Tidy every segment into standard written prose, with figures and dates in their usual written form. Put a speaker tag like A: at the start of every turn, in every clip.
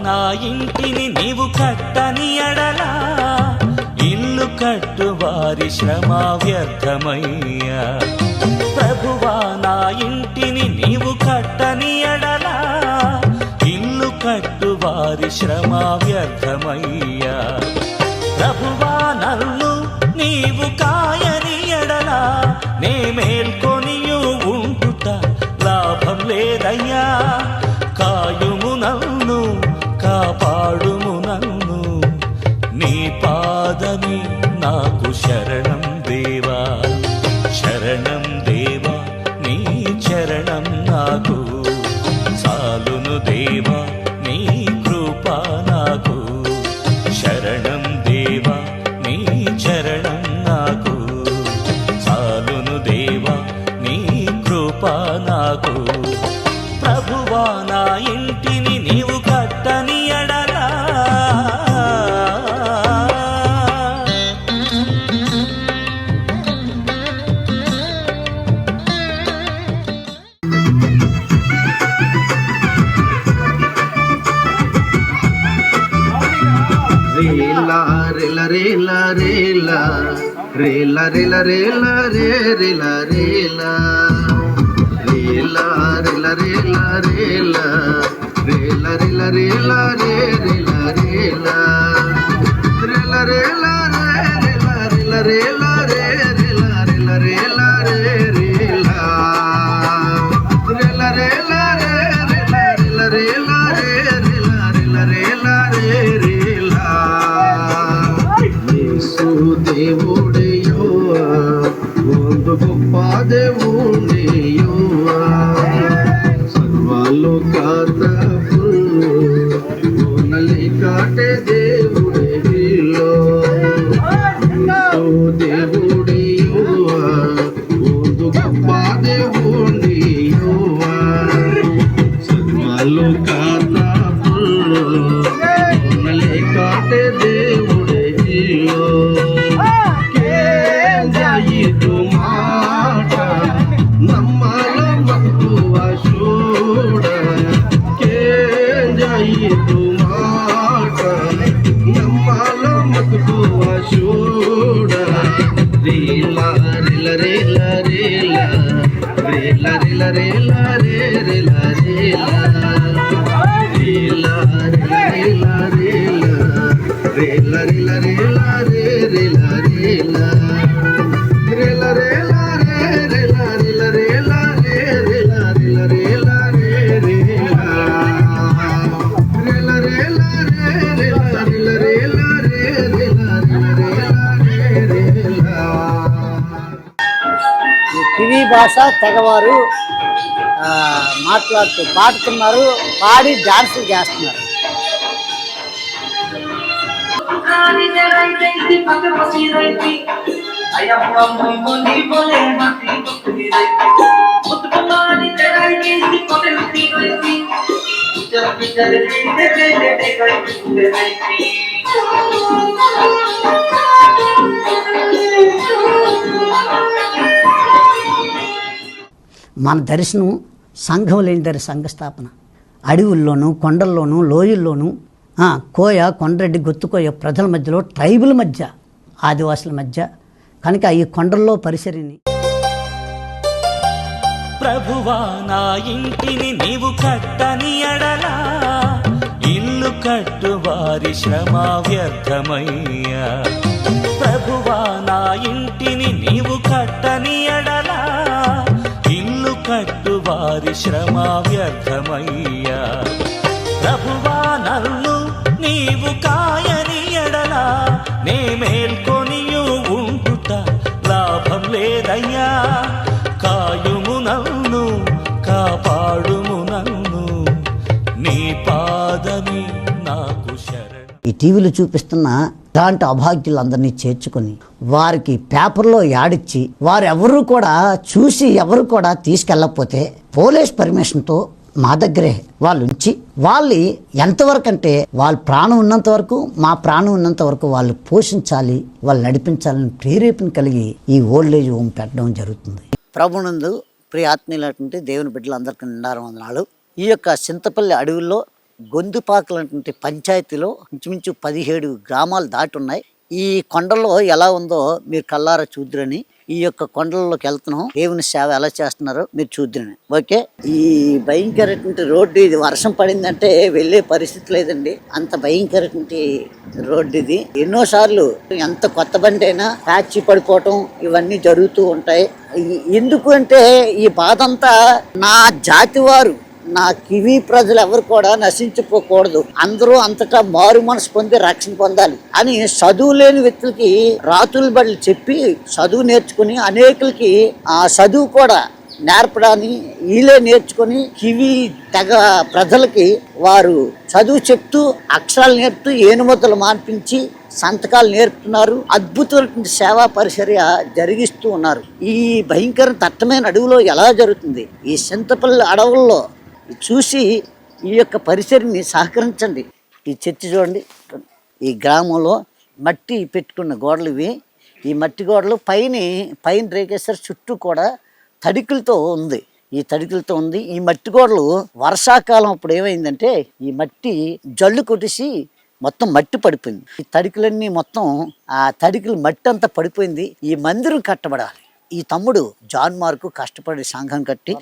A: నా ఇంటిని నీవు కట్టని ఎడలా ఇల్లు కట్టు వారి శ్రమ వ్యర్థమయ్యా. ప్రభువా నా ఇంటిని నీవు కట్టని ఎడలా ఇల్లు కట్టు వారి శ్రమ వ్యర్థమయ్యా. ప్రభువా నన్ను నీవు కాయని ఎడలా నే మేల్కొనియు ఉంటుట లాభం లేదయ్యా. కాయుము నన్ను కాపాడుము నన్ను నీ పాదమి నాకు శరణం దేవా. శరణం దేవా నీ చరణం నాకు చాలును దేవా నీ కృప నాకు. శరణం దేవా నీ చరణం నాకు చాలును దేవా నీ కృప నాకు. ప్రభువా నా ఇంటిని నీవు కట్టని ఎడలా
B: రేలా రేలా రేలా రేలా రేలా రేలా రేలా రే రేలా రేలా రేలా రేలా రేలా రేలా రేలా రేలా రేలా రే రేలా రేలా రేలా రేలా రేలా రేలా రేలా రే రేలా రేలా రేలా రే రేలా రేలా రేలా రేలా రేలా రేలా రే రేలా రేలా రేలా రే రేలా. యేసు దేవుడయ్యోవా ಒಂದು ಗొప్ప దేవుడయ్యోవా ಸರ್ವಲೋಕದ ಕೋನಲಿ ಕಾಟೆ దేవుడయ్యో. యేసు దేవుడయ్యోవా ಒಂದು ಗొప్ప దేవుడయ్యోవా ಸರ್ವಲೋಕದ ಕೋನಲಿ ಕಾಟೆ దేవుడయ్యో. ಇದು ಮಾಟ ನಮ್ಮಲ ಮಕ್ಕುವ ಶೂಡ ಕೇಂಜಾಯಿತು ಮಾಟ ನಮ್ಮಲ ಮಕ್ಕುವ ಶೂಡ. ರೇಲ ರೇಲ ರೇಲ ರೇಲ ರೇಲ ರೇಲ ರೇಲ ರೇ ರೇಲ ರೇಲ ರೇಲ ರೇಲ ರೇಲ ರೇಲ ರೇಲ ರೇಲ ರೇ ರೇಲ ರೇಲ ರೇಲ ರೇಲ ರೇ ರೇಲ ರೇಲ ರೇಲ ರೇ ರೇಲ ರೇಲ ರೇಲ ರೇ ರೇಲ ರೇಲ ರೇಲ ರೇ ರೇಲ ರೇಲ ರೇಲ ರೇ ರೇಲ ರೇಲ ರೇಲ ರೇ ರೇಲ.
C: కివి భాష తెగవారు మాట్లాడుతూ పాడుతున్నారు, పాడి డాన్సులు చేస్తున్నారు. మన దర్శనం సంఘం లేని దరి సంఘస్థాపన. అడవుల్లోనూ కొండల్లోనూ లోయల్లోనూ కోయ కొండరెడ్డి గొత్తుకోయ ప్రజల మధ్యలో ట్రైబుల్ మధ్య ఆదివాసుల మధ్య కనుక ఈ కొండల్లో పరిసరిని.
A: ప్రభువా నా ఇంటిని నీవు కట్టని ఎడలా ఇల్లు కట్టు వారి శ్రమ వ్యర్థమయ్యా. ప్రభువా నా ఇంటిని నీవు కట్టని ఎడలా ఇల్లు కట్టు వారి శ్రమ వ్యర్థమయ్యా. ప్రభువా నన్ను నీవు కాయని ఎడలా నే మేల్కొనియు ఉంటుట లాభం లేదయ్యా. కాయుము నన్ను కాపాడుము నన్ను నీ పాదమి నాకు శరణం.
C: ఈ టీవీలో చూపిస్తున్న ఇలాంటి అభాగ్యులందరినీ చేర్చుకొని వారికి పేపర్లో యాడిచ్చి వారు ఎవరు కూడా చూసి ఎవరు కూడా తీసుకెళ్ళకపోతే పోలీస్ పర్మిషన్తో మా దగ్గరే వాళ్ళు ఉంచి వాళ్ళు ఎంతవరకు అంటే వాళ్ళ ప్రాణం ఉన్నంత వరకు మా ప్రాణం ఉన్నంత వరకు వాళ్ళు పోషించాలి, వాళ్ళు నడిపించాలని ప్రేరేపణ కలిగి ఈ ఓల్డ్ ఏజ్ హోమ్ పెట్టడం జరుగుతుంది. ప్రభునందు ప్రియ ఆత్మీయులైనటువంటి దేవుని బిడ్డలందరికీ నిండారు వందనాలు. ఈ యొక్క చింతపల్లి అడవుల్లో గొంతుపాకలు అనేటువంటి పంచాయతీలో ఇంచుమించు 17 గ్రామాలు దాటి ఉన్నాయి. ఈ కొండల్లో ఎలా ఉందో మీరు కల్లారా చూద్దురని ఈ యొక్క కొండల్లోకి వెళ్తున్నాం. దేవుని సేవ ఎలా చేస్తున్నారో మీరు చూద్దురని. ఓకే, ఈ భయంకరటువంటి రోడ్డు ఇది. వర్షం పడిందంటే వెళ్ళే పరిస్థితి లేదండి, అంత భయంకరటువంటి రోడ్డు ఇది. ఎన్నోసార్లు ఎంత కొత్త బండి అయినా ప్యాచ్ పడిపోవటం ఇవన్నీ జరుగుతూ ఉంటాయి. ఎందుకు అంటే ఈ బాధ అంతా నా జాతి వారు, నా కివీ ప్రజలు ఎవరు కూడా నశించిపోకూడదు, అందరూ అంతటా మారు మనసు పొంది రక్షణ పొందాలి అని చదువు లేని వ్యక్తులకి రాతుల బడులు చెప్పి చదువు నేర్చుకుని అనేకులకి ఆ చదువు కూడా నేర్పడాన్ని వీళ్ళే నేర్చుకుని కివీ తెగ ప్రజలకి వారు చదువు చెప్తూ అక్షరాలు నేర్పుతూ ఏనుమతులు మాన్పించి సంతకాలు నేర్పుతున్నారు. అద్భుతమైన సేవా పరిచర్య జరిగిస్తూ ఉన్నారు. ఈ భయంకర దట్టమైన అడవిలో ఎలా జరుగుతుంది? ఈ చింతపల్లి అడవుల్లో చూసి ఈ యొక్క పరిసరని సహకరించండి. ఈ చర్చి చూడండి, ఈ గ్రామంలో మట్టి పెట్టుకున్న గోడలు ఇవి. ఈ మట్టి గోడలు పైన రేకేశ్వర చుట్టూ కూడా తడికలతో ఉంది. ఈ మట్టి గోడలు వర్షాకాలం అప్పుడు ఏమైందంటే ఈ మట్టి జల్లు కొట్టేసి మొత్తం మట్టి పడిపోయింది. ఈ తడికలన్నీ మొత్తం ఆ తడికలు మట్టి అంతా పడిపోయింది. ఈ మందిరం కట్టబడాలి. ఈ తమ్ముడు జాన్ మార్కు కష్టపడి సంఘం కట్టి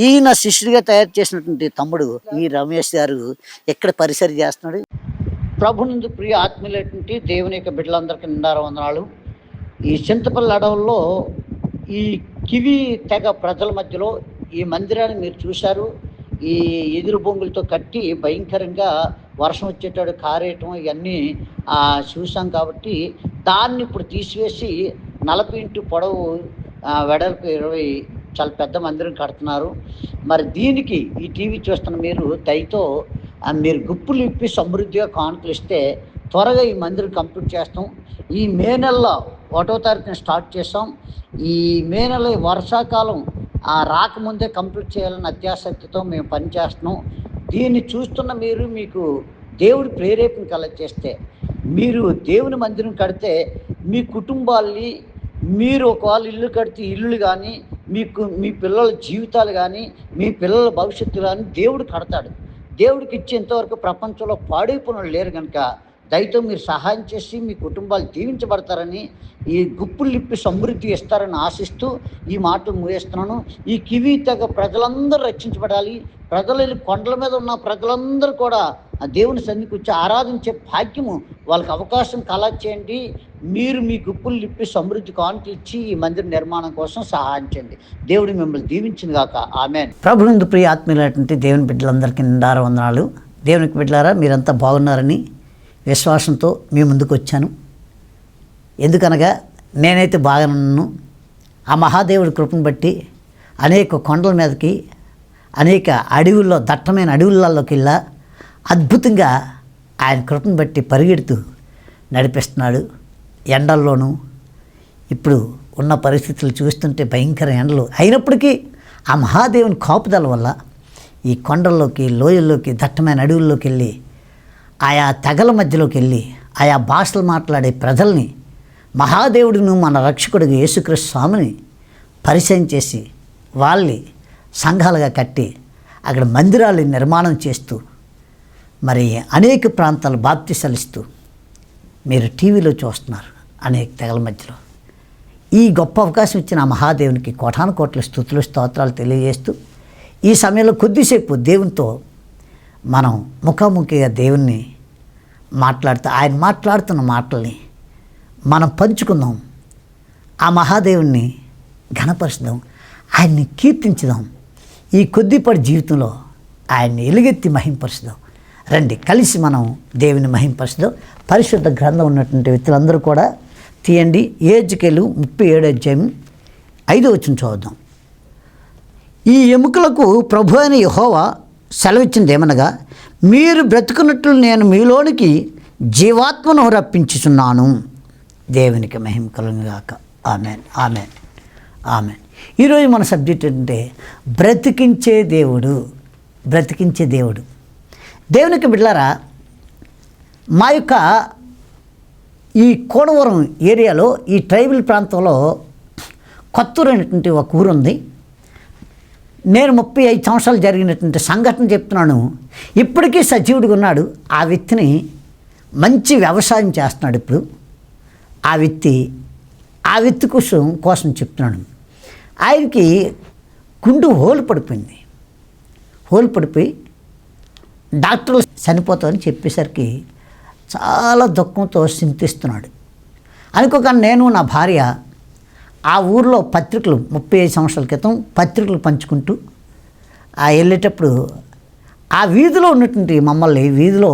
C: ఈయన శిష్యుడిగా తయారు చేసినటువంటి తమ్ముడు ఈ రమేష్ గారు ఎక్కడ పరిసరి చేస్తున్నాడు. ప్రభునందు ప్రియ ఆత్మీయులైనటువంటి దేవుని యొక్క బిడ్డలందరికీ నిండారు వందనాలు. ఈ చింతపల్లి అడవుల్లో ఈ కివి తెగ ప్రజల మధ్యలో ఈ మందిరాన్ని మీరు చూశారు. ఈ ఎదురు బొంగులతో కట్టి భయంకరంగా వర్షం వచ్చేటాడు కారేయటం ఇవన్నీ చూసాం. కాబట్టి దాన్ని ఇప్పుడు తీసివేసి 40 ఇంటూ పొడవు వెడల్పు 20 చాలా పెద్ద మందిరం కడుతున్నారు. మరి దీనికి ఈ టీవీ చూస్తున్న మీరు దయతో మీరు గుప్పులు ఇప్పి సమృద్ధిగా కానుకలు ఇస్తే త్వరగా ఈ మందిరం కంప్లీట్ చేస్తాం. ఈ మే నెలలో 1వ తారీఖున స్టార్ట్ చేస్తాం. ఈ మే నెల వర్షాకాలం రాకముందే కంప్లీట్ చేయాలని అత్యాసక్తితో మేము పనిచేస్తున్నాం. దీన్ని చూస్తున్న మీకు దేవుడి ప్రేరేపణ కలగచేస్తే మీరు దేవుని మందిరం కడితే మీ కుటుంబాల్ని, మీరు ఒకవేళ ఇల్లు కడితే ఇల్లు కానీ మీ పిల్లల జీవితాలు కానీ మీ పిల్లల భవిష్యత్తు కానీ దేవుడు కడతాడు. దేవుడికి ఇచ్చేంతవరకు ప్రపంచంలో పాడైపోయిన లేరు కనుక దయతో మీరు సహాయం చేసి మీ కుటుంబాలు దీవించబడతారని, ఈ గుప్పులు ఇప్పి సమృద్ధి ఇస్తారని ఆశిస్తూ ఈ మాటలు ముగిస్తున్నాను. ఈ కివీ తెగ ప్రజలందరూ రక్షించబడాలి. ప్రజలు కొండల మీద ఉన్న ప్రజలందరూ కూడా ఆ దేవుని సన్నిధికి వచ్చి ఆరాధించే భాగ్యము వాళ్ళకి అవకాశం కలగచేయండి. మీరు మీ గుప్పులు ఇప్పి సమృద్ధి కానుకలు ఇచ్చి ఈ మందిర నిర్మాణం కోసం సహాయం చేయండి. దేవుడు మిమ్మల్ని దీవించింది గాక. ఆమేన్. ప్రభునందు ప్రియ ఆత్మీయులైనటువంటి దేవుని బిడ్డలందరికీ నిండారు వందనాలు. దేవునికి బిడ్డలారా, మీరంతా బాగున్నారని విశ్వాసంతో మీ ముందుకు వచ్చాను. ఎందుకనగా నేనైతే బాగానున్నాను. ఆ మహాదేవుడి కృపను బట్టి అనేక కొండల మీదకి, అనేక అడవుల్లో, దట్టమైన అడవులలోకి వెళ్ళా అద్భుతంగా ఆయన కృపను బట్టి పరిగెడుతూ నడిపిస్తున్నాడు. ఎండల్లోనూ ఇప్పుడు ఉన్న పరిస్థితులు చూస్తుంటే భయంకర ఎండలు అయినప్పటికీ ఆ మహాదేవుని కాపుదల వల్ల ఈ కొండల్లోకి, లోయల్లోకి, దట్టమైన అడవుల్లోకి వెళ్ళి ఆయా తెగల మధ్యలోకి వెళ్ళి ఆయా భాషలు మాట్లాడే ప్రజల్ని మహాదేవుడిని, మన రక్షకుడికి యేసుక్రీస్తు స్వామిని పరిచయం చేసి వాళ్ళని సంఘాలుగా కట్టి అక్కడ మందిరాలు నిర్మాణం చేస్తూ మరి అనేక ప్రాంతాలు బాప్తిసాలు ఇస్తూ మీరు టీవీలో చూస్తున్నారు. అనేక తెగల మధ్యలో ఈ గొప్ప అవకాశం ఇచ్చిన ఆ మహాదేవునికి కోటాను కోట్ల స్తుతులు స్తోత్రాలు తెలియజేస్తూ ఈ సమయంలో కొద్దిసేపు దేవునితో మనం ముఖాముఖిగా దేవుణ్ణి మాట్లాడుతూ ఆయన మాట్లాడుతున్న మాటల్ని మనం పంచుకుందాం. ఆ మహాదేవుణ్ణి ఘనపరుచుదాం, ఆయన్ని కీర్తించుదాం. ఈ కొద్దిపాటి జీవితంలో ఆయన్ని ఎలుగెత్తి మహింపరుచుదాం. రండి, కలిసి మనం దేవుని మహింపరుచుదాం. పరిశుద్ధ గ్రంథం ఉన్నటువంటి వ్యక్తులందరూ కూడా తీయండి. యెహెజ్కేలు 37వ అధ్యాయం 5వ వచనం చదువుదాం. ఈ ఎముకలకు ప్రభు అయిన యెహోవా సెలవిచ్చింది ఏమనగా, మీరు బ్రతుకున్నట్లు నేను మీలోనికి జీవాత్మను రప్పించుచున్నాను. దేవునికి మహిమ కలుగుగాక. ఆమేన్, ఆమేన్, ఆమేన్. ఈరోజు మన సబ్జెక్ట్ ఏంటంటే బ్రతికించే దేవుడు. బ్రతికించే దేవుడు. దేవునికి బిడ్డలారా, మా యొక్క ఈ కోనవరం ఏరియాలో ఈ ట్రైబల్ ప్రాంతంలో కొత్తూరు అనేటువంటి ఒక ఊరు ఉంది. నేను 35 సంవత్సరాలు జరిగినటువంటి సంఘటన చెప్తున్నాను. ఇప్పటికీ సజీవుడిగా ఉన్నాడు. ఆ వ్యక్తిని మంచి వ్యవసాయం చేస్తున్నాడు ఇప్పుడు. ఆ వ్యక్తి కోసం చెప్తున్నాను. ఆయనకి గుండు హోలు పడిపోయి డాక్టర్లు చనిపోతామని చెప్పేసరికి చాలా దుఃఖంతో చింతిస్తున్నాడు. అనుకోకుండా నేను నా భార్య ఆ ఊర్లో పత్రికలు 35 సంవత్సరాల క్రితం పత్రికలు పంచుకుంటూ వెళ్ళేటప్పుడు ఆ వీధిలో ఉన్నటువంటి మమ్మల్ని వీధిలో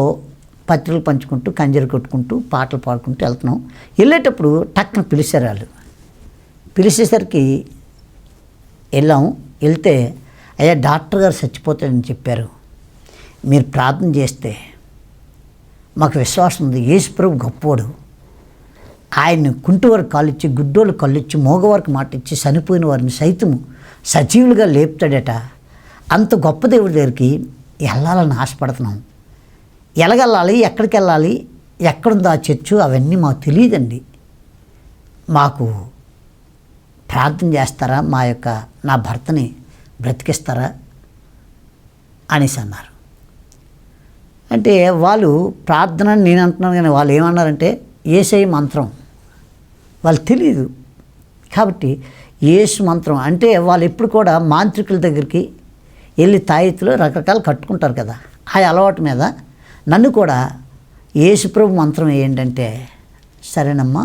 C: పత్రికలు పంచుకుంటూ కంజరి కొట్టుకుంటూ పాటలు పాడుకుంటూ వెళ్తున్నాం. వెళ్ళేటప్పుడు టక్కున పిలిచారు వాళ్ళు. పిలిచేసరికి వెళ్తే అయ్యా డాక్టర్ గారు చచ్చిపోతాడని చెప్పారు, మీరు ప్రార్థన చేస్తే మాకు విశ్వాసం ఉంది, యేసు ప్రభు గొప్పవాడు, ఆయన్ని కుంటివారికి కాళ్ళిచ్చి గుడ్డోళ్ళు కళ్ళిచ్చి మోగవారికి మాట ఇచ్చి చనిపోయిన వారిని సైతము సజీవులుగా లేపుతాడట, అంత గొప్ప దేవుడి దగ్గరికి వెళ్ళాలని ఆశపడుతున్నాం. ఎలాగెళ్ళాలి, ఎక్కడికి వెళ్ళాలి, ఎక్కడుందో ఆ చర్చు అవన్నీ మాకు తెలియదండి, మాకు ప్రార్థన చేస్తారా, నా భర్తని బ్రతికిస్తారా అనేసి అన్నారు. అంటే వాళ్ళు ప్రార్థన నేను అంటున్నాను, కానీ వాళ్ళు ఏమన్నారంటే యేసయ్య మంత్రం వాళ్ళు తెలియదు కాబట్టి యేసు మంత్రం అంటే వాళ్ళు ఎప్పుడు కూడా మాంత్రికుల దగ్గరికి వెళ్ళి తాయెత్తులు రకరకాలు కట్టుకుంటారు కదా, ఆ అలవాటు మీద నన్ను కూడా యేసు ప్రభు మంత్రం ఏంటంటే సరేనమ్మా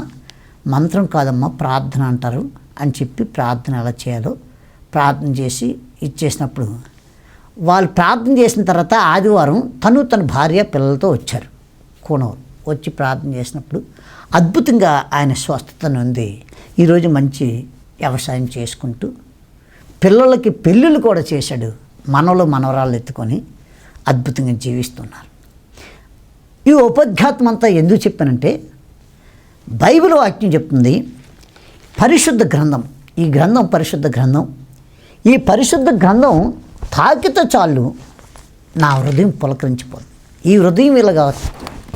C: మంత్రం కాదమ్మా ప్రార్థన అంటారు అని చెప్పి ప్రార్థన ఎలా చేయాలో ప్రార్థన చేసి ఇచ్చేసినప్పుడు వాళ్ళు ప్రార్థన చేసిన తర్వాత ఆదివారం తన భార్య పిల్లలతో వచ్చారు కోనూరు. వచ్చి ప్రార్థన చేసినప్పుడు అద్భుతంగా ఆయన స్వస్థతను ఉంది. ఈరోజు మంచి వ్యవసాయం చేసుకుంటూ పిల్లలకి పెళ్ళిళ్ళు కూడా చేశాడు. మనవరాళ్ళు ఎత్తుకొని అద్భుతంగా జీవిస్తున్నారు. ఈ ఉపద్ఘాతం అంతా ఎందుకు చెప్పానంటే బైబిల్ వాక్యం చెప్తుంది, పరిశుద్ధ గ్రంథం, ఈ గ్రంథం పరిశుద్ధ గ్రంథం, ఈ పరిశుద్ధ గ్రంథం తాకితే చాలు నా హృదయం పులకరించిపోతుంది. ఈ హృదయం ఇలాగా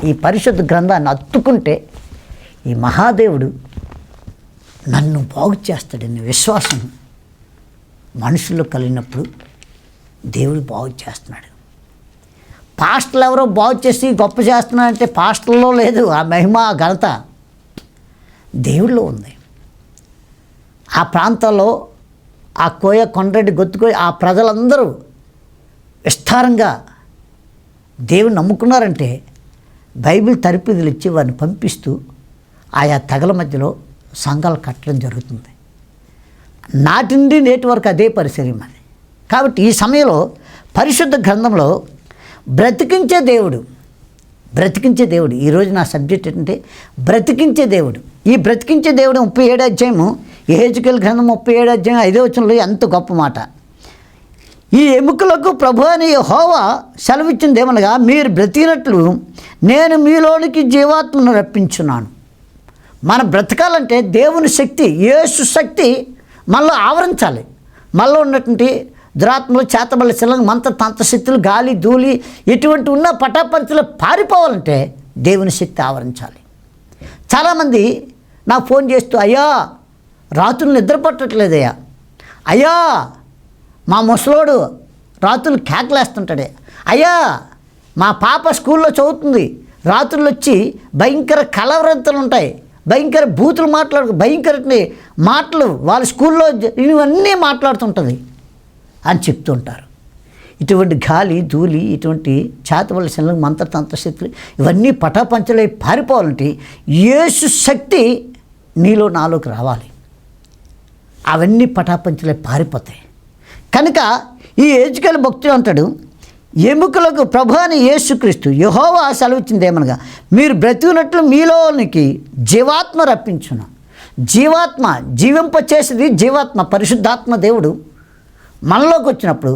C: ఈ పరిశుద్ధ గ్రంథాన్ని అత్తుకుంటే ఈ మహాదేవుడు నన్ను బాగు చేస్తాడని విశ్వాసం మనుషుల్లో కలిగినప్పుడు దేవుడు బాగు చేస్తున్నాడు. పాస్టర్లు ఎవరో బాగు చేసి గొప్ప చేస్తున్నారంటే పాస్టర్లో లేదు ఆ మహిమ, ఆ ఘనత దేవుడిలో ఉంది. ఆ ప్రాంతాల్లో ఆ కోయ కొండరెడ్డి గొత్తుకోయ ఆ ప్రజలందరూ విస్తారంగా దేవుని నమ్ముకున్నారంటే బైబిల్ తరపుదులు ఇచ్చి వారిని పంపిస్తూ ఆయా తెగల మధ్యలో సంఘాలు కట్టడం జరుగుతుంది. నాటి నుండి నేటి వరకు అదే పరిసరం అది. కాబట్టి ఈ సమయంలో పరిశుద్ధ గ్రంథంలో బ్రతికించే దేవుడు ఈరోజు నా సబ్జెక్ట్ ఏంటంటే బ్రతికించే దేవుడు. ఈ బ్రతికించే దేవుడు 37 అధ్యాయము యెహెజ్కేలు గ్రంథం 37 అధ్యాయం 5వ వచనంలో ఎంత గొప్ప మాట. ఈ ఎముకలకు ప్రభువైన యెహోవా సెలవిచ్చింది ఏమనగా, మీరు బ్రతికినట్లు నేను మీలోనికి జీవాత్మను రప్పించున్నాను. మన బ్రతకాలంటే దేవుని శక్తి, యేసు శక్తి మనలో ఆవరించాలి. మనలో ఉన్నటువంటి దురాత్మలు, చేతబల్ల శిలంగ, మంత్ర తంత్ర శక్తులు, గాలి ధూళి ఇటువంటి ఉన్న పటాపంచలు పారిపోవాలంటే దేవుని శక్తి ఆవరించాలి. చాలామంది నాకు ఫోన్ చేస్తూ, అయ్యా రాత్రులు నిద్ర పట్టట్లేదయ్యా, అయ్యా మా ముసలోడు రాత్రులు కేకలేస్తుంటాడే, అయ్యా మా పాప స్కూల్లో చదువుతుంది, రాత్రులు వచ్చి భయంకర కలవరంతలు ఉంటాయి, భయంకర బూతులు భయంకర మాటలు వాళ్ళ స్కూల్లో ఇవన్నీ మాట్లాడుతుంటుంది అని చెప్తుంటారు. ఇటువంటి గాలి ధూళి, ఇటువంటి చేతబల్ల శిలంగ, మంత్రతంత్ర శక్తులు ఇవన్నీ పటాపంచలై పారిపోవాలంటే యేసు శక్తి నీలో నాలోకి రావాలి. అవన్నీ పటాపంచలై పారిపోతాయి. కనుక ఈ యెహెజ్కేలు భక్తుడు అంటాడు, ఎముకలకు ప్రభువైన యేసుక్రీస్తు యెహోవా సెలవిచ్చింది ఏమనగా, మీరు బ్రతికినట్లు మీలోనికి జీవాత్మ రప్పించును. జీవాత్మ జీవింపచేసేది జీవాత్మ, పరిశుద్ధాత్మ దేవుడు మనలోకి వచ్చినప్పుడు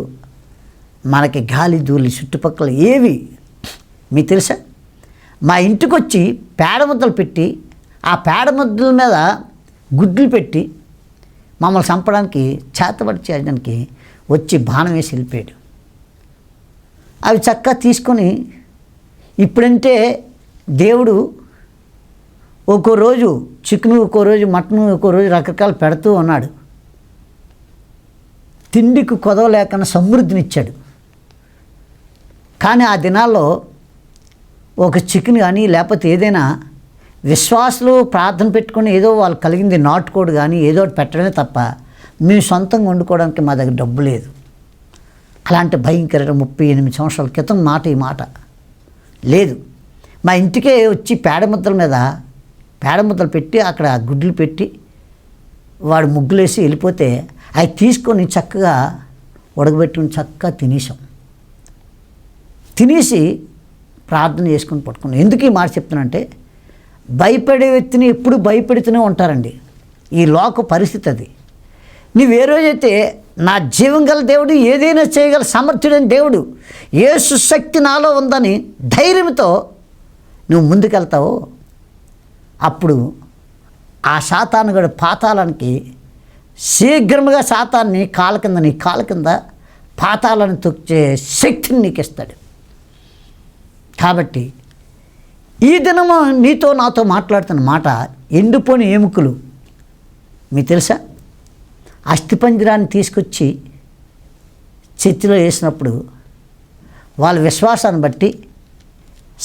C: మనకి గాలి ధూళి చుట్టుపక్కల ఏవి మీకు తెలుసా? మా ఇంటికి వచ్చి పేడ ముద్దలు పెట్టి ఆ పేడ ముద్దల మీద గుడ్లు పెట్టి మమ్మల్ని చంపడానికి చేతబడి చేయడానికి వచ్చి బాణం వేసి వెళ్ళిపోయాడు. అవి చక్కగా తీసుకొని ఇప్పుడంటే దేవుడు ఒక్కో రోజు చికెను, ఒక్కో రోజు మటను, ఒక్కో రోజు రకరకాలు పెడుతూ ఉన్నాడు. తిండికి కొదవలేకన్నా సమృద్ధినిచ్చాడు. కానీ ఆ దినాల్లో ఒక చికెన్ కానీ లేకపోతే ఏదైనా విశ్వాసులు ప్రార్థన పెట్టుకొని ఏదో వాళ్ళు కలిగింది నాటుకోడు కానీ ఏదో ఒకటి పెట్టడమే తప్ప మేము సొంతంగా వండుకోవడానికి మా దగ్గర డబ్బు లేదు. అలాంటి భయంకర 38 సంవత్సరాల క్రితం మాట ఈ మాట లేదు. మా ఇంటికే వచ్చి పేడ ముద్దలు పెట్టి అక్కడ గుడ్లు పెట్టి వాడు ముగ్గులేసి వెళ్ళిపోతే అవి తీసుకొని చక్కగా ఉడకబెట్టుకుని చక్కగా తినేసి ప్రార్థన చేసుకుని పట్టుకున్నాం. ఎందుకు ఈ మాట చెప్తున్నానంటే భయపడే వ్యక్తిని ఎప్పుడు భయపెడుతూనే ఉంటారండి. ఈ లోక పరిస్థితి అది. నువ్వు ఏ రోజైతే నా జీవం గల దేవుడు, ఏదైనా చేయగల సమర్థుడైన దేవుడు, యేసు శక్తి నాలో ఉందని ధైర్యంతో నువ్వు ముందుకెళ్తావో అప్పుడు ఆ సాతానుగాడు పాతాళానికి శీఘ్రముగా సాతాన్ని నీ కాళ్ళ కింద పాతాళాన్ని తొక్కే శక్తిని నీకు ఇస్తాడు. కాబట్టి ఈ దినము నీతో నాతో మాట్లాడుతున్న మాట ఎండిపోయిన ఎముకలు. మీకు తెలుసా, అస్థిపంజరాన్ని తీసుకొచ్చి చర్చిలో వేసినప్పుడు వాళ్ళ విశ్వాసాన్ని బట్టి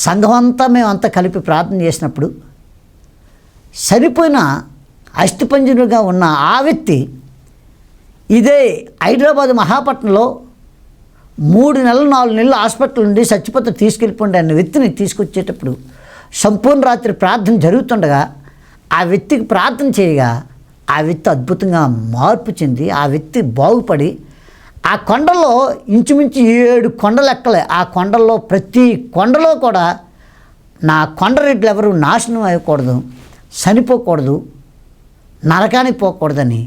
C: సంఘం అంతా మేమంతా కలిపి ప్రార్థన చేసినప్పుడు చనిపోయిన అస్థిపంజరుగా ఉన్న ఆ వ్యక్తి ఇదే హైదరాబాద్ మహాపట్నంలో 3 నెలలు 4 నెలలు హాస్పిటల్ నుండి చచ్చిపోతే తీసుకెళ్ళిపోండి అన్న వ్యక్తిని తీసుకొచ్చేటప్పుడు సంపూర్ణ రాత్రి ప్రార్థన జరుగుతుండగా ఆ వ్యక్తికి ప్రార్థన చేయగా ఆ వ్యక్తి అద్భుతంగా మార్పు చెంది ఆ వ్యక్తి బాగుపడి ఆ కొండల్లో ఇంచుమించు 7 కొండలు ఎక్కలే. ఆ కొండల్లో ప్రతి కొండలో కూడా నా కొండరెడ్లు ఎవరు నాశనం అవ్వకూడదు, చనిపోకూడదు, నరకానికి పోకూడదని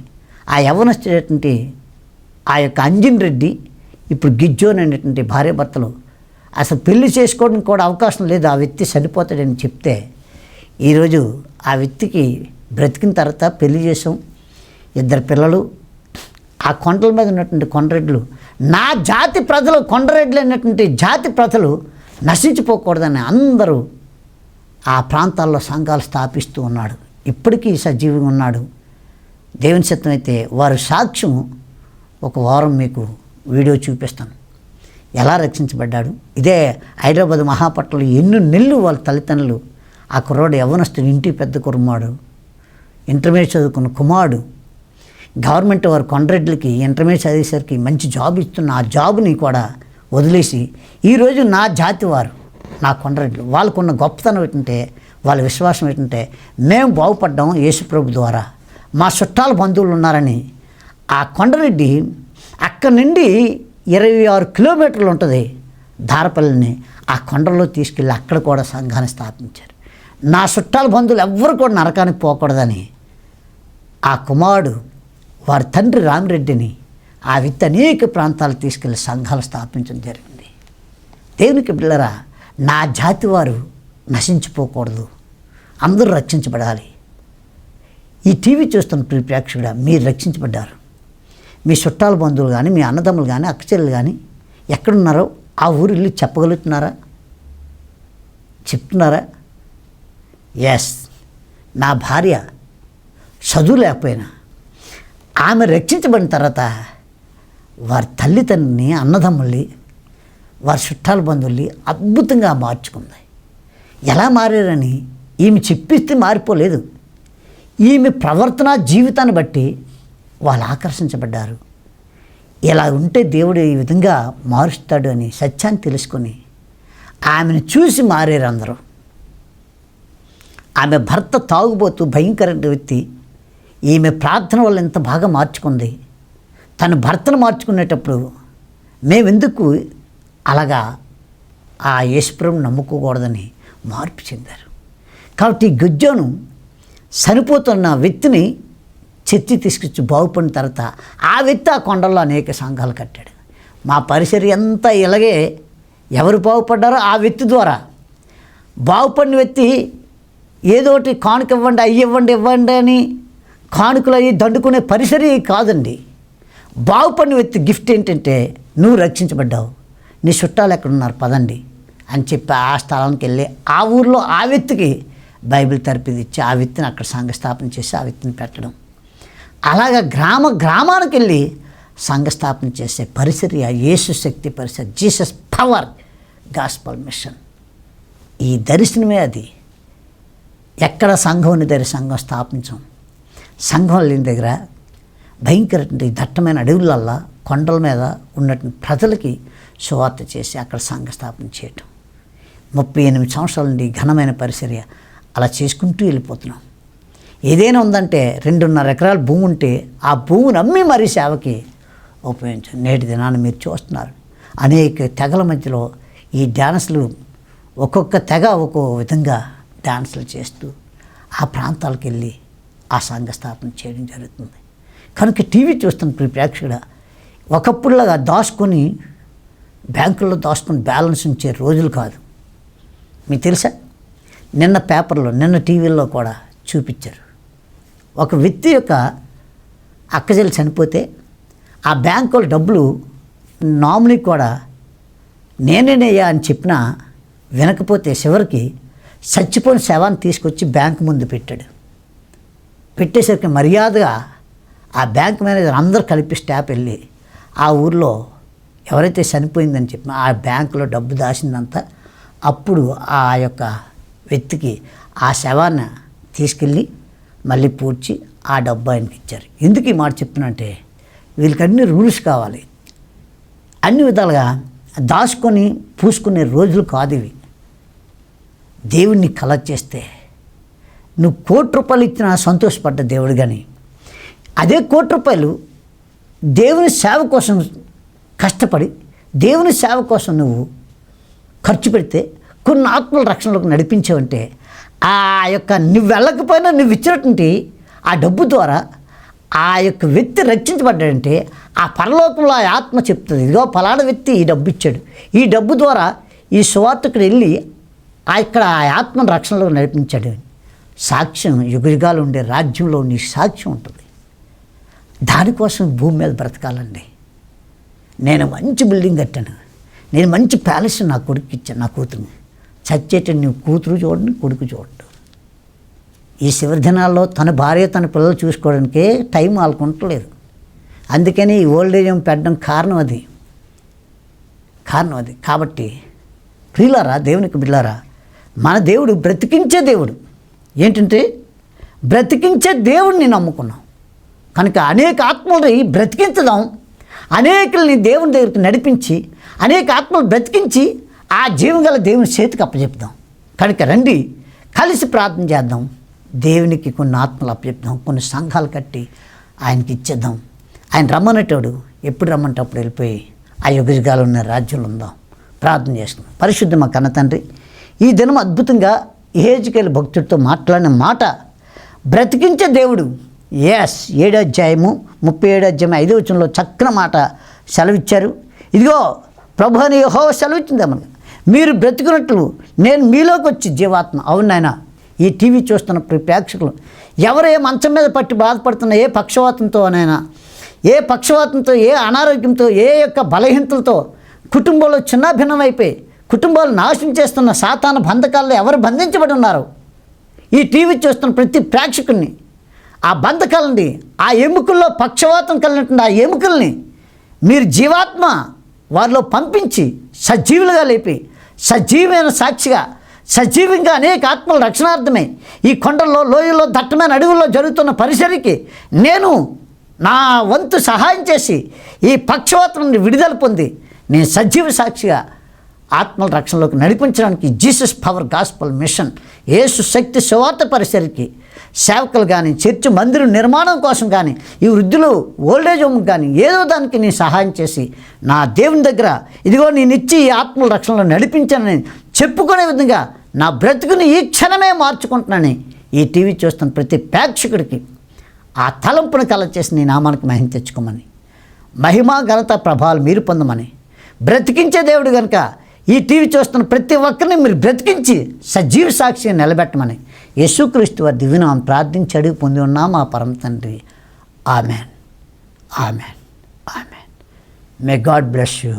C: ఆ యవ్వనస్తుడేటువంటి ఆ యొక్క అంజిన్ రెడ్డి, ఇప్పుడు గిజ్జోన్ అనేటువంటి భార్యాభర్తలు అసలు పెళ్లి చేసుకోవడానికి కూడా అవకాశం లేదు, ఆ వ్యక్తి చనిపోతాడని చెప్తే ఈరోజు ఆ వ్యక్తికి బ్రతికిన తర్వాత పెళ్లి చేసాం, 2 పిల్లలు. ఆ కొండల మీద ఉన్నటువంటి కొండరెడ్లు, నా జాతి ప్రజలు, కొండరెడ్లు అనేటువంటి జాతి ప్రజలు నశించిపోకూడదని అందరూ ఆ ప్రాంతాల్లో సంఘాలు స్థాపిస్తూ ఉన్నాడు. ఇప్పటికీ సజీవంగా ఉన్నాడు. దేవుని చిత్తం అయితే వారి సాక్ష్యం ఒక వారం మీకు వీడియో చూపిస్తాను, ఎలా రక్షించబడ్డాడు. ఇదే హైదరాబాద్ మహాపట్నంలో ఎన్నో నెలలు వాళ్ళ తల్లిదండ్రులు ఆ కుర్రాడు యవ్వనస్తుడు, ఇంటి పెద్ద కుర్మాడు, ఇంటర్మీడియట్ చదువుకున్న కుమారుడు, గవర్నమెంట్ వారు కొండరెడ్లకి ఇంటర్మీడియట్ చదివేసరికి మంచి జాబ్ ఇస్తున్న ఆ జాబ్ని కూడా వదిలేసి ఈరోజు నా జాతి వారు, నా కొండరెడ్లు, వాళ్ళకున్న గొప్పతనం ఏంటంటే, వాళ్ళ విశ్వాసం ఏంటంటే మేము బాగుపడ్డాం యేసుప్రభు ద్వారా, మా చుట్టాల బంధువులు ఉన్నారని. ఆ కొండరెడ్డి అక్కడి నుండి 26 కిలోమీటర్లు ఉంటుంది ధారపల్లిని, ఆ కొండల్లో తీసుకెళ్ళి అక్కడ కూడా సంఘాన్ని స్థాపించారు. నా చుట్టాల బంధువులు ఎవ్వరు కూడా నరకానికి పోకూడదని ఆ కుమారుడు వారి తండ్రి రామిరెడ్డిని ఆ వ్యక్తి అనేక ప్రాంతాలు తీసుకెళ్ళి సంఘాలు స్థాపించడం జరిగింది. దేవునికి బిడ్డలారా, నా జాతి వారు నశించిపోకూడదు, అందరూ రక్షించబడాలి. ఈ టీవీ చూస్తున్న ప్రియ ప్రేక్షకుడా, మీరు రక్షించబడ్డారు. మీ చుట్టాల బంధువులు కానీ, మీ అన్నదమ్ములు కానీ, అక్కచెల్లెలు కానీ ఎక్కడున్నారో ఆ ఊరు వెళ్ళి చెప్పగలుగుతున్నారా? చెప్తున్నారా? ఎస్, నా భార్య చదువు లేకపోయినా ఆమె రక్షించబడిన తర్వాత వారి తల్లిదండ్రుల్ని, అన్నదమ్ముల్ని, వారి చుట్టాల బంధువుల్ని అద్భుతంగా మార్చుకుంది. ఎలా మారారని ఈమె చెప్పిస్తే మారిపోలేదు. ఈమె ప్రవర్తన జీవితాన్ని బట్టి వాళ్ళు ఆకర్షించబడ్డారు. ఇలా ఉంటే దేవుడు ఈ విధంగా మారుస్తాడు అని సత్యాన్ని తెలుసుకొని ఆమెను చూసి మారారు అందరూ. ఆమె భర్త తాగుబోతూ భయంకరమైన వ్యక్తి, ఈమె ప్రార్థన వల్ల ఎంత బాగా మార్చుకుంది. తన భర్తను మార్చుకునేటప్పుడు మేమెందుకు అలాగా ఆ యేసుప్రభుని నమ్ముకోకూడదని మార్పు చెందారు. కాబట్టి గిజ్జోను చనిపోతున్న వ్యక్తిని చర్చి తీసుకొచ్చి బాగుపడిన తర్వాత ఆ వ్యక్తి ఆ కొండల్లో అనేక సంఘాలు కట్టాడు. మా పరిసరి అంతా ఇలాగే ఎవరు బాగుపడ్డారో ఆ వ్యక్తి ద్వారా. బాగుపడిన వ్యక్తి ఏదోటి కానుక ఇవ్వండి, అయ్యి ఇవ్వండి అని కానుకలు అయ్యి దండుకునే పరిసరి కాదండి. బాగుపడిన వ్యక్తి గిఫ్ట్ ఏంటంటే, నువ్వు రక్షించబడ్డావు, నీ చుట్టాలు ఎక్కడున్నారు పదండి అని చెప్పి ఆ స్థలానికి వెళ్ళి ఆ ఊరిలో ఆ వ్యక్తికి బైబిల్ తరపిది ఇచ్చి ఆ వ్యక్తిని అక్కడ సంఘ స్థాపన చేసి ఆ వ్యక్తిని పెట్టడం. అలాగా గ్రామానికి వెళ్ళి సంఘస్థాపన చేసే పరిసరి ఆ యేసు శక్తి పరిసరి, జీసస్ పవర్ గాస్పల్ మిషన్. ఈ దర్శనమే అది. ఎక్కడ సంఘం ఉన్న దగ్గర సంఘం స్థాపించం. సంఘం లేని దగ్గర భయంకరమైన దట్టమైన అడవులల్లా కొండల మీద ఉన్నటువంటి ప్రజలకి సువార్త చేసి అక్కడ సంఘ స్థాపన చేయటం. 38 సంవత్సరాల నుండి ఘనమైన పరిచర్య అలా చేసుకుంటూ వెళ్ళిపోతున్నాం. ఏదైనా ఉందంటే 2.5 ఎకరాల భూమి ఉంటే ఆ భూమిని అమ్మి మరీ సేవకి ఉపయోగించాం. నేటి దినాన్ని మీరు చూస్తున్నారు, అనేక తెగల మధ్యలో ఈ డ్యాన్సులు, ఒక్కొక్క తెగ ఒక్కో విధంగా డ్యాన్సులు చేస్తూ ఆ ప్రాంతాలకు వెళ్ళి ఆ సంఘ స్థాపన చేయడం జరుగుతుంది. కనుక టీవీ చూస్తున్న ప్రేక్షకుడా, ఒకప్పుడులాగా దాచుకొని బ్యాంకుల్లో దాచుకొని బ్యాలెన్స్ ఉంచే రోజులు కాదు. మీకు తెలుసా, నిన్న పేపర్లో, నిన్న టీవీల్లో కూడా చూపించారు. ఒక వ్యక్తి యొక్క అక్కజెల్లి చనిపోతే ఆ బ్యాంకు డబ్బులు నామినీ కూడా నేనేనయ్యా అని చెప్పినా వినకపోతే చివరికి చచ్చిపోయిన శవాన్ని తీసుకొచ్చి బ్యాంకు ముందు పెట్టాడు. పెట్టేసరికి మర్యాదగా ఆ బ్యాంక్ మేనేజర్ అందరూ కలిపి స్టాఫ్ వెళ్ళి ఆ ఊర్లో ఎవరైతే చనిపోయిందని చెప్పిన ఆ బ్యాంకులో డబ్బు దాచిందంతా అప్పుడు ఆ యొక్క వ్యక్తికి ఆ శవాన్ని తీసుకెళ్ళి మళ్ళీ పూడ్చి ఆ డబ్బు ఆయనకి ఇచ్చారు. ఎందుకు ఈ మాట చెప్తున్నంటే, వీళ్ళకి అన్ని రూల్స్ కావాలి. అన్ని విధాలుగా దాచుకొని పూసుకునే రోజులు కాదు ఇవి. దేవుణ్ణి కలెక్ట్ చేస్తే నువ్వు ₹1,00,00,000 ఇచ్చినా సంతోషపడ్డ దేవుడు. కానీ అదే ₹1,00,00,000 దేవుని సేవ కోసం కష్టపడి దేవుని సేవ కోసం నువ్వు ఖర్చు పెడితే కొన్ని ఆత్మల రక్షణలోకి నడిపించావంటే, ఆ యొక్క నువ్వు వెళ్ళకపోయినా నువ్వు ఇచ్చినటువంటి ఆ డబ్బు ద్వారా ఆ యొక్క వ్యక్తి రక్షించబడ్డాడంటే ఆ పరలోకంలో ఆ ఆత్మ చెప్తుంది, ఇదిగో ఫలానా వ్యక్తి ఈ డబ్బు ఇచ్చాడు, ఈ డబ్బు ద్వారా ఈ సువార్తకుడు వెళ్ళి ఇక్కడ ఆ ఆత్మను రక్షణలో నడిపించాడు. సాక్ష్యం యుగయుగాలు ఉండే రాజ్యంలో నీ సాక్ష్యం ఉంటుంది. దానికోసం భూమి మీద బ్రతకాలండి. నేను మంచి బిల్డింగ్ కట్టాను, నేను మంచి ప్యాలెస్ నా కొడుకు ఇచ్చాను, నా కూతురుని. చచ్చేట నువ్వు కూతురు చూడండి, కొడుకు చూడండి. ఈ చివరి దినాల్లో తన భార్య తన పిల్లలు చూసుకోవడానికే టైం వాళ్ళకుంటలేదు. అందుకని ఈ ఓల్డేజ్ హోమ్ పెట్టడం కారణం అది. కాబట్టి ప్రియులారా, దేవునికి బిడ్డలారా, మన దేవుడు బ్రతికించే దేవుడు. ఏంటంటే బ్రతికించే దేవుడిని నమ్ముకున్నాం కనుక అనేక ఆత్మల్ని బ్రతికించదాం, అనేకుల్ని దేవుని దగ్గరికి నడిపించి అనేక ఆత్మలు బ్రతికించి ఆ జీవగల దేవుని చేతికి అప్పచెప్దాం. కనుక రండి, కలిసి ప్రార్థన చేద్దాం. దేవునికి కొన్ని ఆత్మలు అప్పచెప్దాం, కొన్ని సంఘాలు కట్టి ఆయనకి ఇచ్చేద్దాం. ఆయన రమ్మనేటోడు, ఎప్పుడు రమ్మంటే అప్పుడు వెళ్ళిపోయి ఆ యుగయుగాలు ఉన్న రాజ్యంలో ఉందాం. ప్రార్థన చేస్తున్నాం. పరిశుద్ధ మా కన్న తండ్రి, ఈ దినం అద్భుతంగా యెహెజ్కేలు భక్తుడితో మాట్లాడిన మాట బ్రతికించే దేవుడు. 7వ అధ్యాయము 37వ అధ్యాయం 5వ వచనంలో చక్కని మాట సెలవిచ్చారు. ఇదిగో ప్రభు అని యెహోవా సెలవిచ్చిందేమన్నా, మీరు బ్రతికినట్లు నేను మీలోకి వచ్చి జీవాత్మ. అవును నాయన, ఈ టీవీ చూస్తున్న ప్రేక్షకులు ఎవరు ఏ మంచం మీద పట్టి బాధపడుతున్న, ఏ పక్షవాతంతో అనైనా, ఏ పక్షవాతంతో, ఏ అనారోగ్యంతో, ఏ యొక్క బలహీనతలతో కుటుంబంలో చిన్నాభిన్నమైపోయి కుటుంబాలు నాశనం చేస్తున్న సాతాను బంధకాల్లో ఎవరు బంధించబడి ఉన్నారు, ఈ టీవీ చూస్తున్న ప్రతి ప్రేక్షకుల్ని ఆ బంధకాలని, ఆ ఎముకల్లో పక్షవాతం కలిగినటువంటి ఆ ఎముకల్ని మీరు జీవాత్మ వారిలో పంపించి సజీవులుగా లేపి సజీవమైన సాక్షిగా సజీవంగా అనేక ఆత్మల రక్షణార్థమై ఈ కొండల్లో, లోయల్లో, దట్టమైన అడవుల్లో జరుగుతున్న పరిసరికి నేను నా వంతు సహాయం చేసి ఈ పక్షవాతం నుండి విడుదల పొంది నేను సజీవ సాక్షిగా ఆత్మల రక్షణలోకి నడిపించడానికి జీసస్ పవర్ గాస్పల్ మిషన్, యేసు శక్తి సువార్త పరిసరికి సేవకులు కానీ, చర్చి మందిరం నిర్మాణం కోసం కానీ, ఈ వృద్ధులు ఓల్డేజ్ హోమ్ కానీ ఏదో దానికి నేను సహాయం చేసి నా దేవుని దగ్గర ఇదిగో నేను ఇచ్చి ఈ ఆత్మల రక్షణలో నడిపించానని చెప్పుకునే విధంగా నా బ్రతుకుని ఈ క్షణమే మార్చుకుంటున్నానని ఈ టీవీ చూస్తున్న ప్రతి ప్రేక్షకుడికి ఆ తలంపును కలచేసి నీ నామానికి మహిమ తెచ్చుకోమని, మహిమ ఘనత ప్రభావాలు మీరు పొందమని, బ్రతికించే దేవుడు కనుక ఈ టీవీ చూస్తున్న ప్రతి ఒక్కరిని మీరు బ్రతికించి సజీవ సాక్షిగా నిలబెట్టమని యేసుక్రీస్తు వారి దివ్యనామం ప్రార్థించి అడిగి పొంది ఉన్నాం మా పరమ తండ్రి. Amen, amen, amen. May God bless you.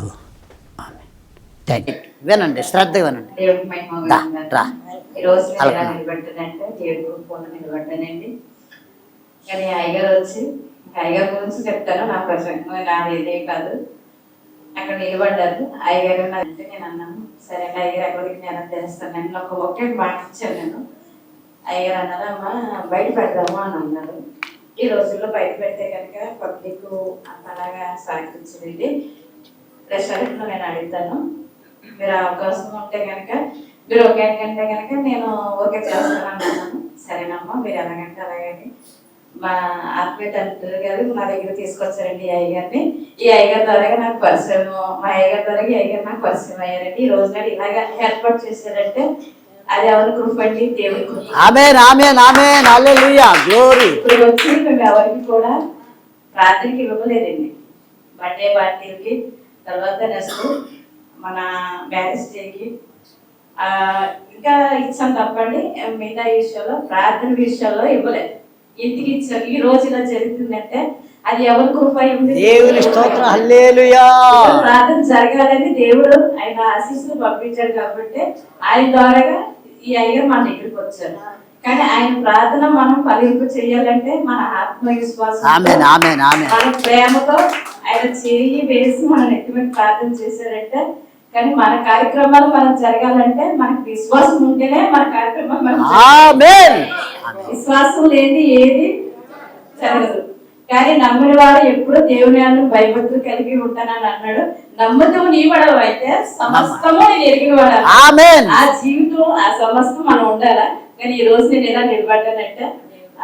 C: Amen. Thank you. వినండి, శ్రద్ధగా వినండి. రా
D: ఈరోజు నిలబడ్డానంటే దేవుడు పూర్ణ నిలబడ్డానండి. కానీ అయ్యగారు వచ్చి అయ్యగారి గురించి చెప్తాను. నా ప్రసంగం నాది ఇదే కాదు. అక్కడ నిలబడ్డారు అయ్యగారు అంటే నేను అన్నాను, సరే అయ్యగారు ఎక్కడికి నేను తెస్తాను, నేను ఒకే మాట ఇచ్చాను. నేను అయ్యగారు అన్నారు, అమ్మా బయట పెడదాము అని అన్నారు. ఈ రోజుల్లో బయట పెడితే కనుక పబ్లిక్ అంతలాగా సహకరించండి. రెస్టారెంట్లో నేను అడుగుతాను, మీరు అవకాశం ఉంటే కనుక మీరు ఓకే అంటే కనుక నేను ఓకే చేస్తాను అన్నాను. సరేనమ్మా మీరు ఎలాగంటే అలాగని మా ఆత్మీయ తండ్రి గారు నా దగ్గర తీసుకొచ్చారండి ఈ అయ్యగారిని. ఈ అయ్యగారి ద్వారా నాకు పరిచయం, మా అయ్యగారి ద్వారా ఈ అయ్యగారు నాకు పరిచయం అయ్యారండి. ఈ రోజు నాడు ఇలాగ ఏర్పాటు చేశారంటే అది ఎవరి కృప అండి, దేవుడి కృప.
C: ఆమేన్ ఆమేన్ ఆమేన్ హల్లెలూయా గ్లోరీ.
D: ఇప్పుడు వచ్చి మేము ఎవరికి కూడా ప్రార్థనకి ఇవ్వలేదండి. బర్త్డే పార్టీలకి, తర్వాత నెక్స్ట్ మన మ్యారేజ్ డేకి ఇంకా ఇచ్చాం తప్పండి. మిగతా విషయాల్లో ప్రార్థన విషయాల్లో ఇవ్వలేదు. ఇంటికి ఇచ్చాం. ఈ రోజు ఇలా జరుగుతుందంటే అది ఎవరి కృప ఉంది,
C: దేవుని స్తోత్రం హల్లెలూయా.
D: ప్రార్థన జరగాలని దేవుడు ఆయన ఆశీస్సులు పంపించాడు కాబట్టి ఆయన ద్వారాగా ఈ అయ్యగారు మన దగ్గరికి వచ్చారు. కానీ ఆయన ప్రార్థన మనం ఫలింపు చేయాలంటే మన ఆత్మవిశ్వాసం,
C: ఆమేన్ ఆమేన్ ఆమేన్,
D: మన ప్రేమతో ఆయన చేయి వేసి మనం ఎటువంటి ప్రార్థన చేశారంటే, కానీ మన కార్యక్రమాలు మనం జరగాలంటే మనకు విశ్వాసం ఉంటేనే మన కార్యక్రమాలు మనం
C: ఆమేన్.
D: విశ్వాసం లేని ఏది జరగదు. కానీ నమ్మిన వాడు ఎప్పుడు దేవుని భయభక్తులు కలిగి ఉంటానని అన్నాడు. నమ్ముతూ నీవడవు అయితే సమస్తము నేను ఎరిగిన వాడు.
C: ఆమేన్.
D: ఆ జీవితం ఆ సమస్తం మనం ఉండాలా. కానీ ఈ రోజు నేను ఎలా నిలబడ్డానంటే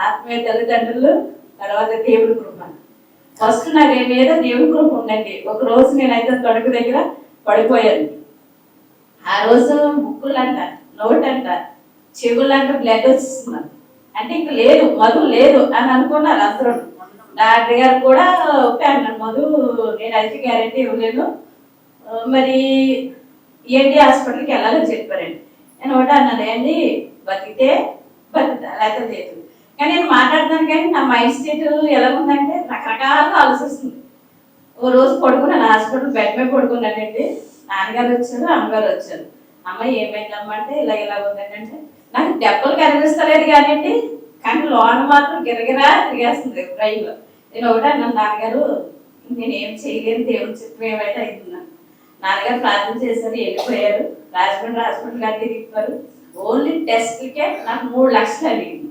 D: ఆత్మీయ తల్లిదండ్రులు, తర్వాత దేవుడి కృప. ఫస్ట్ నాకు మీద దేవుడి కృప ఉండండి. ఒక రోజు నేనైతే తొడుగు దగ్గర పడిపోయాను. ఆ రోజు ముక్కులంట, నోటంట, చెవులంట బ్లడ్ వచ్చేస్తున్నారు. అంటే ఇంక లేదు, మధు లేదు అని అనుకున్నారు అందరూ. డాక్టర్ గారు కూడా ఓకే అన్నాను, మధు నేను అయితే గ్యారెంటీ ఇవ్వలేను, మరి ఏంటి హాస్పిటల్కి వెళ్ళాలని చెప్పారండి. నేను ఒకటి అన్నాను, ఏంటి బతికితే బతుకుతా లేకపోతే లేదు. కానీ నేను మాట్లాడుతాను కానీ నా మైండ్ స్టేట్ ఎలా ఉందంటే రకరకాలుగా ఆలోచిస్తుంది. ఓ రోజు పడుకున్నాను, హాస్పిటల్ బెడ్ మీద పడుకున్నానండి. నాన్నగారు వచ్చారు, అమ్మగారు వచ్చారు. అమ్మ ఏమైందమ్మా అంటే ఇలా ఉందంటే నాకు దెబ్బలు కనిపిస్తలేదు కానివ్వండి, కానీ లోన మాత్రం గిరగిరా తిరిగేస్తుంది బ్రెయిన్లో. నేను ఒకటే అన్నాను, నాన్నగారు నేనేం చేయలేను, దేవుడి చిత్రం ఏమైతే అవుతున్నాను. నాన్నగారు ప్రార్థన చేశారు, వెళ్ళిపోయారు. రాజమండ్రి హాస్పిటల్ గారికి తిప్పారు. ఓన్లీ టెస్ట్కే నాకు 3 లక్షలు అడిగింది.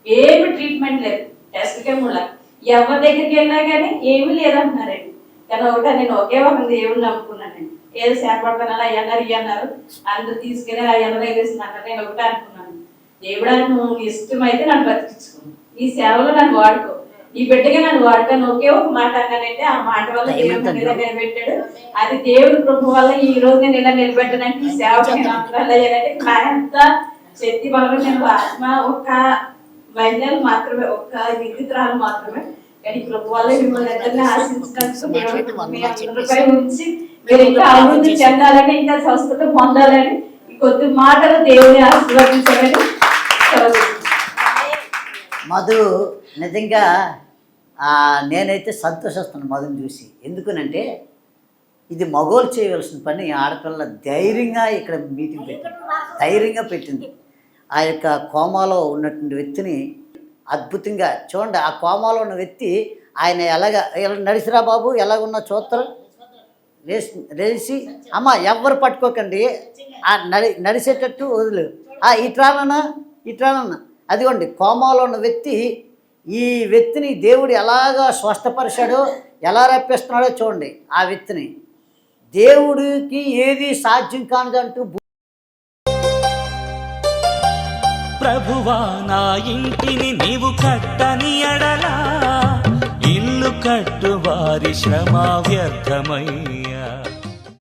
D: ఏమి ట్రీట్మెంట్ లేదు, టెస్ట్కే 3 లక్షలు. ఎవరి దగ్గరికి వెళ్ళినా కానీ ఏమీ లేదంటున్నారండి. కానీ ఒకటే నేను ఒకే ఒక దేవుడిని నమ్ముకున్నానండి. ఏదో సేపడతాను అయ్యన్నారు ఇయ్యన్నారు, అందరూ తీసుకెళ్ళి అయ్యన్న దగ్గర నేను ఒకటే అనుకున్నాను, దేవుడా నువ్వు ఇష్టమైతే నన్ను బతికించుకున్నాను, ఈ సేవలో నన్ను వాడుకో, ఈ బిడ్డగా నన్ను వాడుకొని ఒకే ఒక మాట అన్నానంటే ఆ మాట వల్ల దేవుడు మీద నిలబెట్టాడు. అది దేవుడి కృప వల్ల ఈ రోజు నేను ఇలా నిలబెట్టానంటే ఈ సేవకు నేను అయ్యానంటే నాయంత శక్తి వల్ల నేను ఆత్మ ఒక మహిళలు మాత్రమే, ఒక్క విద్యుత్రాలు మాత్రమే. కానీ కృప వల్ల మిమ్మల్ని అందరినీ ఆశించినట్టు ఉంచి మీరు ఇంకా అభివృద్ధి చెందాలని, ఇంకా స్వస్థత పొందాలని ఈ కొద్ది మాటలు దేవుని ఆశీర్వదించాలని.
C: మధు నిజంగా నేనైతే సంతోషిస్తున్నాను మధుని చూసి. ఎందుకనంటే ఇది మగోళ్ళు చేయవలసిన పని ఆడపిల్ల ధైర్యంగా ఇక్కడ మీటింగ్ పెట్టింది, ధైర్యంగా పెట్టింది. ఆ యొక్క కోమాలో ఉన్నటువంటి వ్యక్తిని అద్భుతంగా చూడండి. ఆ కోమాలో ఉన్న వ్యక్తి ఆయన ఎలా నడిసిరా బాబు ఎలాగున్నా చూస్తారు లేచి అమ్మ ఎవ్వరు పట్టుకోకండి, నడిచేటట్టు వదులు, ఇట్రానన్నా అదిగోండి. కోమాలో ఉన్న వ్యక్తి, ఈ వ్యక్తిని దేవుడు ఎలాగా స్వస్థపరిచాడో, ఎలా రప్పిస్తున్నాడో చూడండి. ఆ వ్యక్తిని దేవుడికి ఏది సాధ్యం కానిదంటూ.
A: ప్రభువా నా ఇంటిని నీవు కట్టని ఎడలా, ఇల్లు కట్టు వారి శ్రమ వ్యర్థమయ్యా.